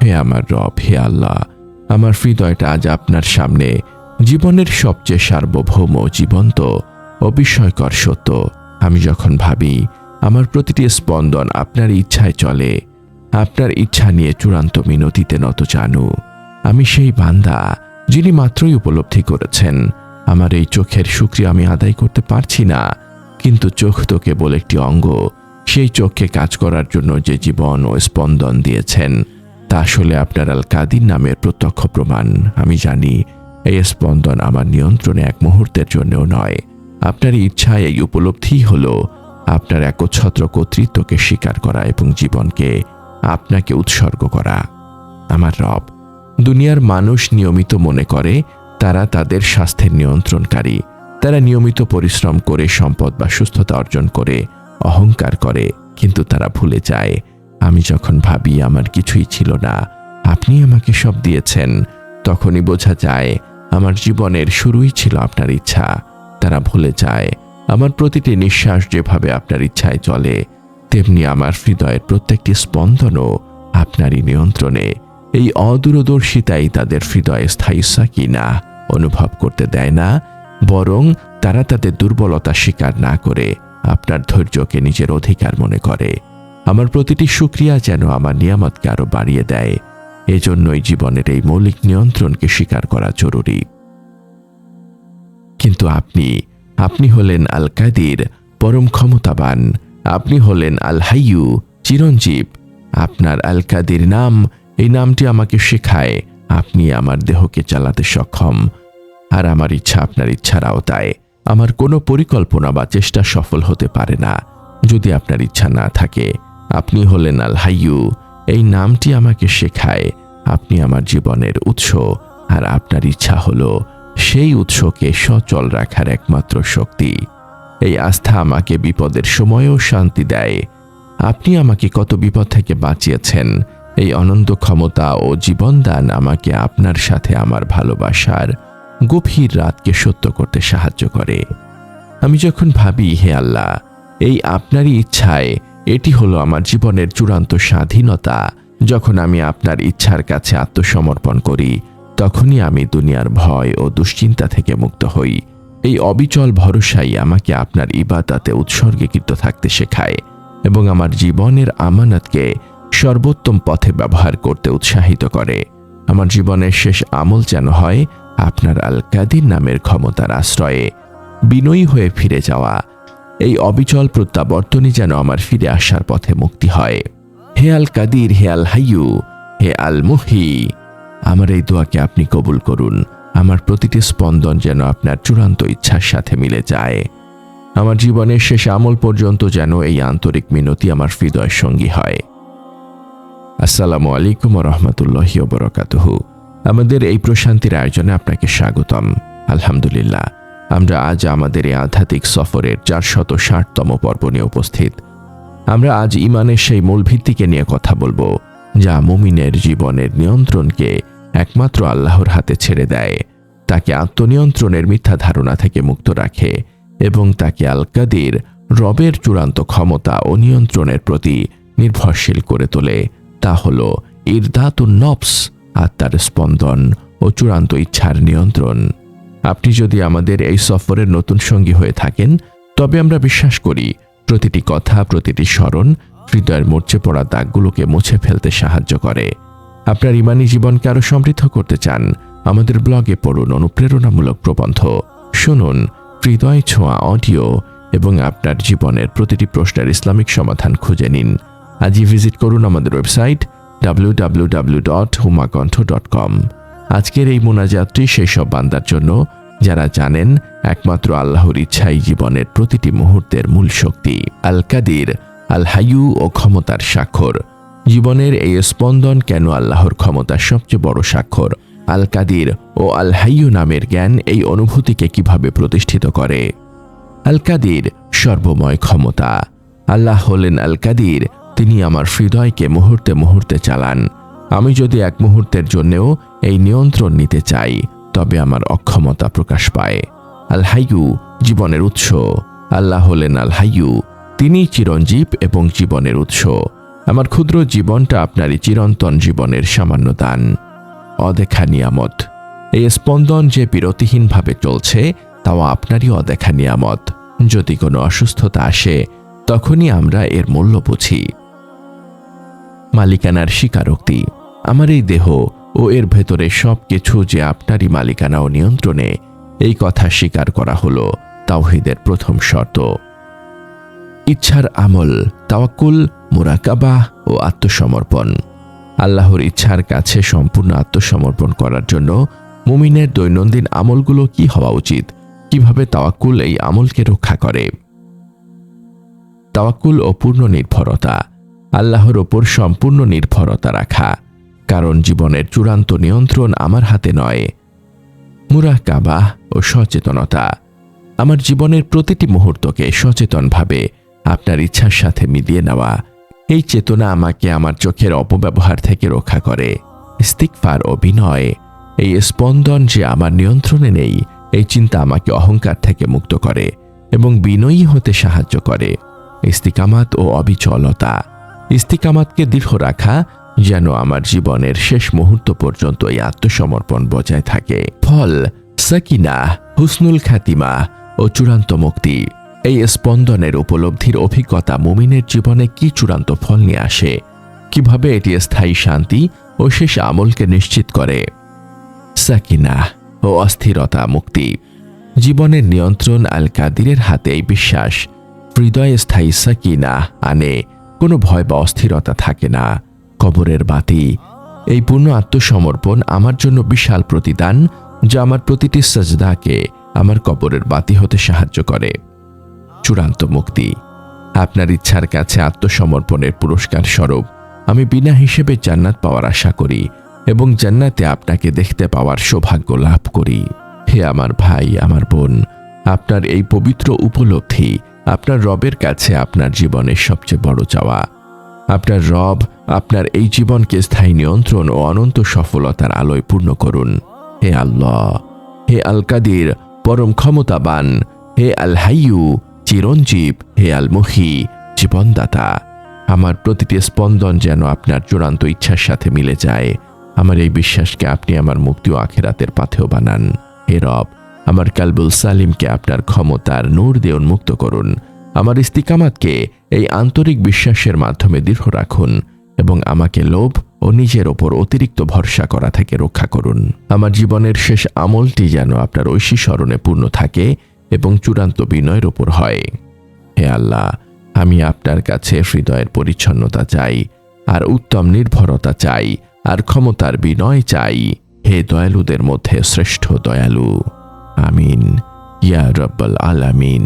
হে আমার রব, হে আল্লাহ, আমার হৃদয়টা আজ আপনার সামনে জীবনের সবচেয়ে সার্বভৌম, জীবন্ত ও বিস্ময়কর সত্য। আমি যখন ভাবি আমার প্রতিটি স্পন্দন আপনার ইচ্ছায় চলে, আপনার ইচ্ছা নিয়ে চূড়ান্ত মিনতিতে নত জানু। আমি সেই বান্দা যিনি মাত্রই উপলব্ধি করেছেন আমার এই চোখের শুকরিয়া আমি আদায় করতে পারছি না, কিন্তু চোখ তো কেবল একটি অঙ্গ। সেই চোখকে কাজ করার জন্য যে জীবন ও স্পন্দন দিয়েছেন তা আসলে আপনার আল কাদির নামের প্রত্যক্ষ প্রমাণ। আমি জানি এই স্পন্দন আমার নিয়ন্ত্রণে এক মুহূর্তের জন্যও নয়। আপনার ইচ্ছায় এই উপলব্ধি হলো আপনার একচ্ছত্র কর্তৃত্বকে স্বীকার করা এবং জীবনকে আপনাকে উৎসর্গ করা। আমার রব, দুনিয়ার মানুষ নিয়মিত মনে করে তারা তাদের স্বাস্থ্যের নিয়ন্ত্রণকারী। তারা নিয়মিত পরিশ্রম করে সম্পদ বা সুস্থতা অর্জন করে অহংকার করে, কিন্তু তারা ভুলে যায় আমি যখন ভাবি আমার কিছুই ছিল না, আপনি আমাকে সব দিয়েছেন, তখনই বোঝা যায় আমার জীবনের শুরুই ছিল আপনার ইচ্ছা। তারা ভুলে যায় আমার প্রতিটি নিঃশ্বাস যেভাবে আপনার ইচ্ছায় চলে, তেমনি আমার হৃদয়ের প্রত্যেকটি স্পন্দনও আপনারই নিয়ন্ত্রণে। এই অদূরদর্শিতাই তাদের হৃদয়ে স্থায়ী সাকিনা অনুভব করতে দেয় না, বরং তারা তাদের দুর্বলতা স্বীকার না করে আপনার ধৈর্যকে নিজের অধিকার মনে করে। আমার প্রতিটি শুকরিয়া যেন আমার নিয়ামতকে আরো বাড়িয়ে দেয়। এজন্যই জীবনের এই মৌলিক নিয়ন্ত্রণকে স্বীকার করা জরুরি। কিন্তু আপনি হলেন আল কাদির, পরম ক্ষমতাবান। আপনি হলেন আল হাইয়ু, চিরঞ্জীব। আপনার আল কাদির নাম, এই নামটি আমাকে শেখায় আপনি আমার দেহকে চালাতে সক্ষম, আর আমার ইচ্ছা আপনার ইচ্ছার আওতায়। আমার কোনো পরিকল্পনা বা চেষ্টা সফল হতে পারে না যদি আপনার ইচ্ছা না থাকে। আপনি হলেন আল হাইয়ু, এই নামটি আমাকে শেখায় আপনি আমার জীবনের উৎস, আর আপনার ইচ্ছা হলো সেই উৎসকে সচল রাখার একমাত্র শক্তি। এই আস্থা আমাকে বিপদের সময়েও শান্তি দেয়। আপনি আমাকে কত বিপদ থেকে বাঁচিয়েছেন। এই অনন্ত ক্ষমতা ও জীবনদান আমাকে আপনার সাথে আমার ভালোবাসার গভীর রাতকে সত্য করতে সাহায্য করে। আমি যখন ভাবি হে আল্লাহ, এই আপনারই ইচ্ছায় এটি হলো আমার জীবনের চূড়ান্ত স্বাধীনতা, যখন আমি আপনার ইচ্ছার কাছে আত্মসমর্পণ করি, তখনই আমি দুনিয়ার ভয় ও দুশ্চিন্তা থেকে মুক্ত হই। এই অবিচল ভরসাই আমাকে আপনার ইবাদতে উৎসর্গীকৃত থাকতে শেখায় এবং আমার জীবনের আমানতকে সর্বোত্তম পথে ব্যবহার করতে উৎসাহিত করে। আমার জীবনের শেষ আমল যেন হয় আপনার আল কাদির নামের ক্ষমতার আশ্রয়ে বিনয়ী হয়ে ফিরে যাওয়া। এই অবিচল প্রত্যাবর্তনই যেন আমার ফিরে আসার পথে মুক্তি হয়। হে আল কাদির, হে আল হাইয়ু, হে আল মুহি, আমার এই দোয়াকে আপনি কবুল করুন। আমার প্রতিটি স্পন্দন যেন আপনার চূড়ান্ত ইচ্ছার সাথে মিলে যায়। আমার জীবনের শেষ আমল পর্যন্ত যেন এই আন্তরিক মিনতি আমার হৃদয়ের সঙ্গী হয়। আসসালামু আলাইকুম ওয়া রাহমাতুল্লাহি ওয়া বারাকাতুহু। আমাদের এই প্রশান্তির আয়োজনে আপনাকে স্বাগতম। আলহামদুলিল্লাহ, আমরা আজ আমাদের এই আধ্যাত্মিক সফরের 460তম পর্ব নিয়ে উপস্থিত। আমরা আজ ঈমানের সেই মূল ভিত্তিকে নিয়ে কথা বলবো, যা মুমিনের জীবনের নিয়ন্ত্রণকে একমাত্র আল্লাহর হাতে ছেড়ে দেয়, তাকে আত্মনিয়ন্ত্রণের মিথ্যা ধারণা থেকে মুক্ত রাখে এবং তাকে আল কাদির, রবের চূড়ান্ত ক্ষমতা ও নিয়ন্ত্রণের প্রতি নির্ভরশীল করে তোলে। তা হল ইরদাতুন নফস, আত্মার স্পন্দন ও চূড়ান্ত ইচ্ছার নিয়ন্ত্রণ। আপনি যদি আমাদের এই সফরের নতুন সঙ্গী হয়ে থাকেন, তবে আমরা বিশ্বাস করি প্রতিটি কথা, প্রতিটি স্মরণ হৃদয়ের মরচে পড়া দাগগুলোকে মুছে ফেলতে সাহায্য করে। আপনার ঈমানি জীবনকে আরো সমৃদ্ধ করতে চান? আমাদের ব্লগে পড়ুন অনুপ্রেরণামূলক প্রবন্ধ, শুনুন হৃদয় ছোঁয়া অডিও এবং আপনার জীবনের প্রতিটি প্রশ্নের ইসলামিক সমাধান খুঁজে নিন। আজই ভিজিট করুন আমাদের ওয়েবসাইট www.humakantho.com। আজকের এই মোনাজাতটি সেই সব বান্দার জন্য যারা জানেন একমাত্র আল্লাহর ইচ্ছাই জীবনের প্রতিটি মুহূর্তের মূল শক্তি। আল কাদির, আল হাইয়ু ও ক্ষমতার স্বাক্ষর। জীবনের এই স্পন্দন কেন আল্লাহর ক্ষমতার সবচেয়ে বড় স্বাক্ষর? আল কাদির ও আল হাইয়ু নামের জ্ঞান এই অনুভূতিকে কিভাবে প্রতিষ্ঠিত করে? আল কাদির, সর্বময় ক্ষমতা। আল্লাহ হলেন আল কাদির, তিনি আমার হৃদয়কে মুহূর্তে মুহূর্তে চালান। আমি যদি এক মুহূর্তের জন্যেও এই নিয়ন্ত্রণ নিতে চাই, তবে আমার অক্ষমতা প্রকাশ পায়। আল হাইয়ু, জীবনের উৎস। আল্লাহ হলেন আল হাইয়ু, তিনি চিরঞ্জীব এবং জীবনের উৎস। আমার ক্ষুদ্র জীবনটা আপনারই চিরন্তন জীবনের সামান্য দান, অদেখা নিয়ামত। এই স্পন্দন যে বিরতিহীনভাবে চলছে তাও আপনারই অদেখা নিয়ামত। যদি কোনো অসুস্থতা আসে তখনই আমরা এর মূল্য বুঝি। মালিকানার স্বীকারোক্তি। আমার এই দেহ ও এর ভেতরে সব কিছু যে আপনারই মালিকানা ও নিয়ন্ত্রণে, এই কথা স্বীকার করা হলো তাওহীদের প্রথম শর্ত। ইচ্ছার আমল, তাওয়াক্কুল, মুরাকাবাহ ও আত্মসমর্পণ। আল্লাহর ইচ্ছার কাছে সম্পূর্ণ আত্মসমর্পণ করার জন্য মুমিনের দৈনন্দিন আমলগুলো কি হওয়া উচিত? কিভাবে তাওয়াক্কুল এই আমলকে রক্ষা করে? তাওয়াক্কুল ও পূর্ণ নির্ভরতা। আল্লাহর ওপর সম্পূর্ণ নির্ভরতা রাখা, কারণ জীবনের চূড়ান্ত নিয়ন্ত্রণ আমার হাতে নয়। মুরাকাবাহ ও সচেতনতা। আমার জীবনের প্রতিটি মুহূর্তকে সচেতনভাবে আপনার ইচ্ছার সাথে মিলিয়ে নেওয়া। এই চেতনা আমাকে আমার চোখের অপব্যবহার থেকে রক্ষা করে। ইস্তিগফার ও বিনয়। এই স্পন্দন যে আমার নিয়ন্ত্রণে নেই, এই চিন্তা আমাকে অহংকার থেকে মুক্ত করে এবং বিনয়ী হতে সাহায্য করে। ইস্তিকামাত ও অবিচলতা। ইস্তিকামাতকে দৃঢ় রাখা, যেন আমার জীবনের শেষ মুহূর্ত পর্যন্ত এই আত্মসমর্পণ বজায় থাকে। ফল সাকিনাহ, হুসনুল খাতিমা ও চূড়ান্ত মুক্তি। এই স্পন্দনের উপলব্ধির অভিজ্ঞতা মুমিনের জীবনে কি চূড়ান্ত ফল নিয়ে আসে, কিভাবে এটি স্থায়ী শান্তি ও শেষ আমলকে নিশ্চিত করে। সাকিনাহ ও অস্থিরতা মুক্তি। জীবনের নিয়ন্ত্রণ আল কাদিরের হাতে এই বিশ্বাস হৃদয়ে স্থায়ী সাকিনাহ আনে। কোনো ভয় বা অস্থিরতা থাকে না। কবরের বাতি। এই পূর্ণ আত্মসমর্পণ আমার জন্য বিশাল প্রতিদান, যা আমার প্রতিটি সাজদাকে আমার কবরের বাতি হতে সাহায্য করে। চূড়ান্ত মুক্তি। আপনার ইচ্ছার কাছে আত্মসমর্পণের পুরস্কার স্বরূপ আমি বিনা হিসেবে জান্নাত পাওয়ার আশা করি এবং জান্নাতে আপনাকে দেখতে পাওয়ার সৌভাগ্য লাভ করি। হে আমার ভাই, আমার বোন, আপনার এই পবিত্র উপলব্ধি আপনার রবের কাছে আপনার জীবনের সবচেয়ে বড় চাওয়া। আপনার রব আপনার এই জীবনকে স্থায়ী নিয়ন্ত্রণ ও অনন্ত সফলতার আলোয় পূর্ণ করুন। হে আল্লাহ, হে আল কাদির, পরম ক্ষমতাবান, হে আল হাইয়ু, চিরঞ্জীব, হে আল মুহি, জীবনদাতা। আমার প্রতিটি স্পন্দন যেন আপনার চূড়ান্ত ইচ্ছার সাথে মিলে যায়। আমার এই বিশ্বাসকে আপনি আমার মুক্তি ও আখিরাতের পাথেয় বানান। হে রব, আমার কালবুল সালিমকে আপনার ক্ষমতার নূর দিয়ে উন্মুক্ত করুন। আমার ইস্তিকামাতকে এই আন্তরিক বিশ্বাসের মাধ্যমে দৃঢ় রাখুন এবং আমাকে লোভ ও নিজের ওপর অতিরিক্ত ভরসা করা থেকে রক্ষা করুন। আমার জীবনের শেষ আমলটি যেন আপনার ঐশী স্মরণে পূর্ণ থাকে এবং চূড়ান্ত বিনয়ের ওপর হয়। হে আল্লাহ, আমি আপনার কাছে হৃদয়ের পরিচ্ছন্নতা চাই, আর উত্তম নির্ভরতা চাই, আর ক্ষমতার বিনয় চাই। হে দয়ালুদের মধ্যে শ্রেষ্ঠ দয়ালু। আমিন ইয়া রব্বাল আলামিন।